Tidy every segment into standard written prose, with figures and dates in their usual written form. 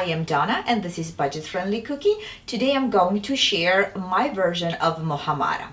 I am Donna and this is Budget Friendly Cooking. Today I'm going to share my version of Muhammara.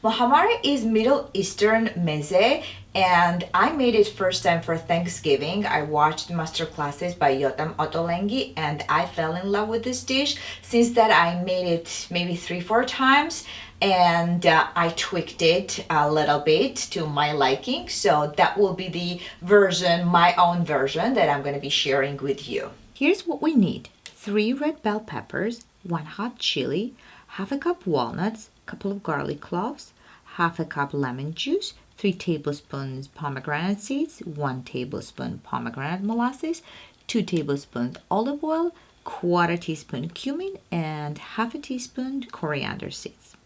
Muhammara is Middle Eastern meze and I made it first time for Thanksgiving. I watched master classes by Yotam Ottolenghi and I fell in love with this dish. Since that I made it maybe 3-4 times and I tweaked it a little bit to my liking. So that will be the version, my own version that I'm going to be sharing with you. Here's what we need. 3 red bell peppers, 1 hot chili, half a cup walnuts, a couple of garlic cloves, half a cup lemon juice, 3 tablespoons pomegranate seeds, 1 tablespoon pomegranate molasses, 2 tablespoons olive oil, 1/4 teaspoon cumin, and half a teaspoon coriander seeds.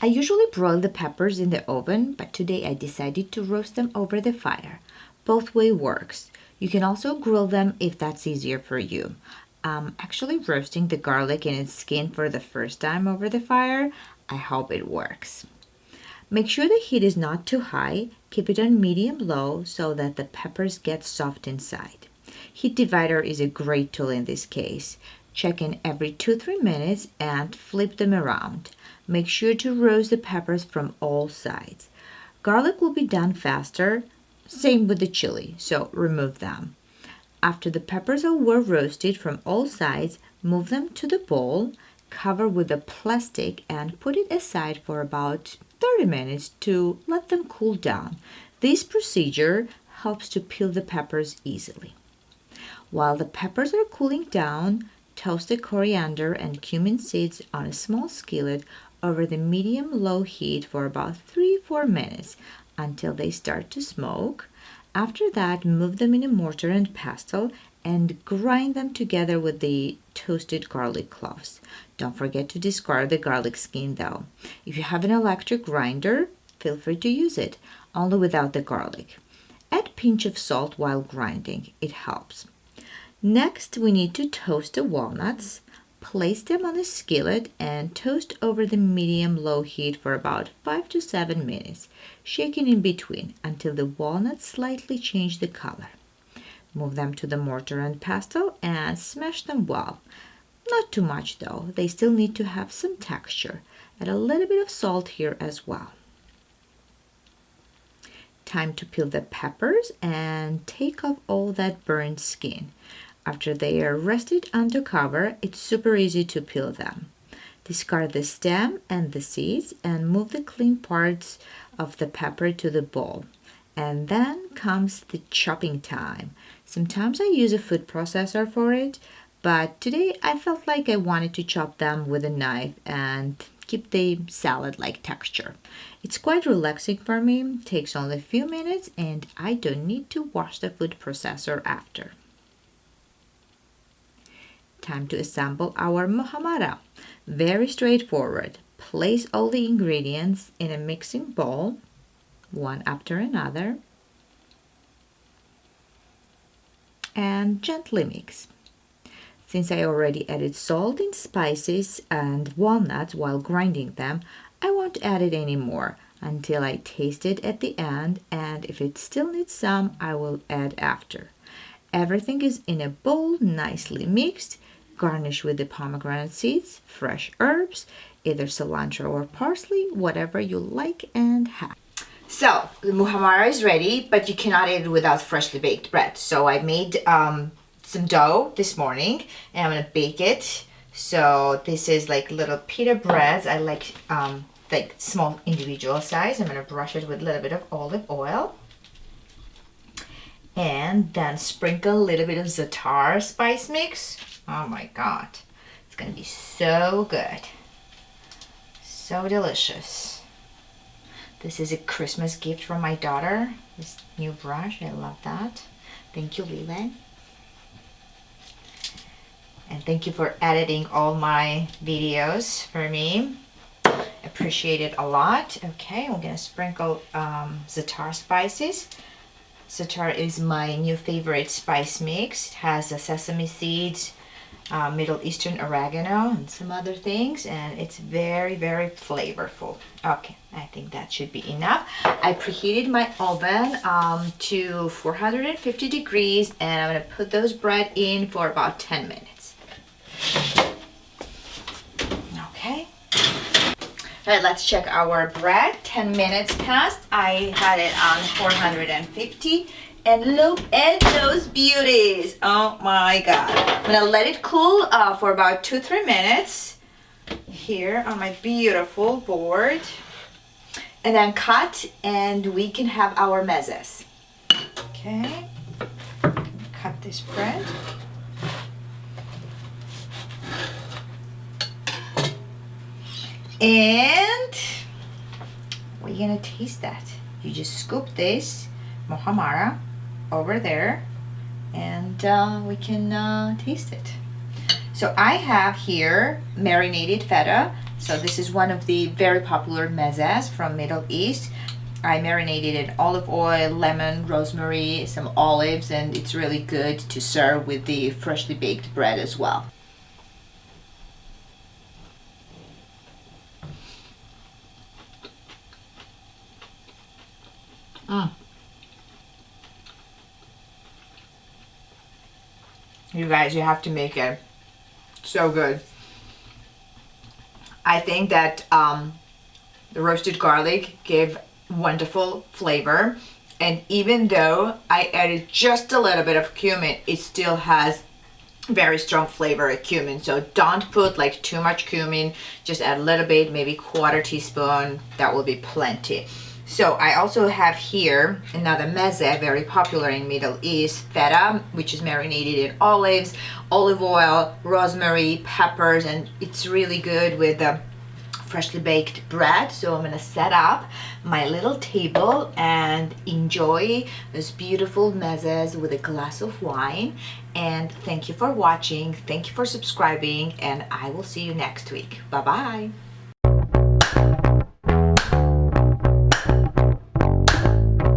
I usually broil the peppers in the oven, but today I decided to roast them over the fire. Both way works. You can also grill them if that's easier for you. I'm actually roasting the garlic in its skin for the first time over the fire. I hope it works. Make sure the heat is not too high. Keep it on medium-low so that the peppers get soft inside. Heat divider is a great tool in this case. Check in every 2-3 minutes and flip them around. Make sure to roast the peppers from all sides. Garlic will be done faster. Same with the chili, so remove them. After the peppers are well roasted from all sides, move them to the bowl, cover with a plastic and put it aside for about 30 minutes to let them cool down. This procedure helps to peel the peppers easily. While the peppers are cooling down, toast the coriander and cumin seeds on a small skillet over the medium-low heat for about 3-4 minutes until they start to smoke. After that, move them in a mortar and pestle and grind them together with the toasted garlic cloves. Don't forget to discard the garlic skin though. If you have an electric grinder, feel free to use it, only without the garlic. Add a pinch of salt while grinding, it helps. Next, we need to toast the walnuts. Place them on a skillet and toast over the medium-low heat for about 5 to 7 minutes, shaking in between until the walnuts slightly change the color. Move them to the mortar and pestle and smash them well. Not too much though, they still need to have some texture. Add a little bit of salt here as well. Time to peel the peppers and take off all that burnt skin. After they are rested under cover, it's super easy to peel them. Discard the stem and the seeds and move the clean parts of the pepper to the bowl. And then comes the chopping time. Sometimes I use a food processor for it, but today I felt like I wanted to chop them with a knife and keep the salad-like texture. It's quite relaxing for me, takes only a few minutes, and I don't need to wash the food processor after. Time to assemble our Muhammara. Very straightforward. Place all the ingredients in a mixing bowl, one after another, and gently mix. Since I already added salt and spices and walnuts while grinding them, I won't add it anymore until I taste it at the end, and if it still needs some, I will add after. Everything is in a bowl, nicely mixed. Garnish with the pomegranate seeds, fresh herbs, either cilantro or parsley, whatever you like and have. So, the Muhammara is ready, but you cannot eat it without freshly baked bread. So I made some dough this morning, and I'm gonna bake it. So this is like little pita breads. I like small individual size. I'm gonna brush it with a little bit of olive oil. And then sprinkle a little bit of za'atar spice mix. Oh my God, it's gonna be so good. So delicious. This is a Christmas gift from my daughter. This new brush, I love that. Thank you, Lila. And thank you for editing all my videos for me. Appreciate it a lot. Okay, I'm gonna sprinkle za'atar spices. Za'atar is my new favorite spice mix. It has sesame seeds, Middle Eastern oregano, and some other things, and it's very, very flavorful. Okay, I think that should be enough. I preheated my oven to 450 degrees, and I'm gonna put those bread in for about 10 minutes. Okay. All right, let's check our bread. 10 minutes passed. I had it on 450. And look at those beauties. Oh my God. I'm gonna let it cool for about 2-3 minutes here on my beautiful board. And then cut, and we can have our mezes. Okay. Cut this bread. And we're gonna taste that. You just scoop this Muhammara over there, and we can taste it. So I have here marinated feta. So this is one of the very popular mezes from Middle East. I marinated in olive oil, lemon, rosemary, some olives, and it's really good to serve with the freshly baked bread as well. You guys, you have to make it. So good. I think that the roasted garlic gave wonderful flavor, and even though I added just a little bit of cumin, it still has very strong flavor of cumin. So don't put like too much cumin, just add a little bit, maybe 1/4 teaspoon. That will be plenty. So I also have here another meze, very popular in Middle East, feta, which is marinated in olives, olive oil, rosemary, peppers, and it's really good with the freshly baked bread. So I'm gonna set up my little table and enjoy this beautiful mezes with a glass of wine. And thank you for watching, thank you for subscribing, and I will see you next week. Bye bye.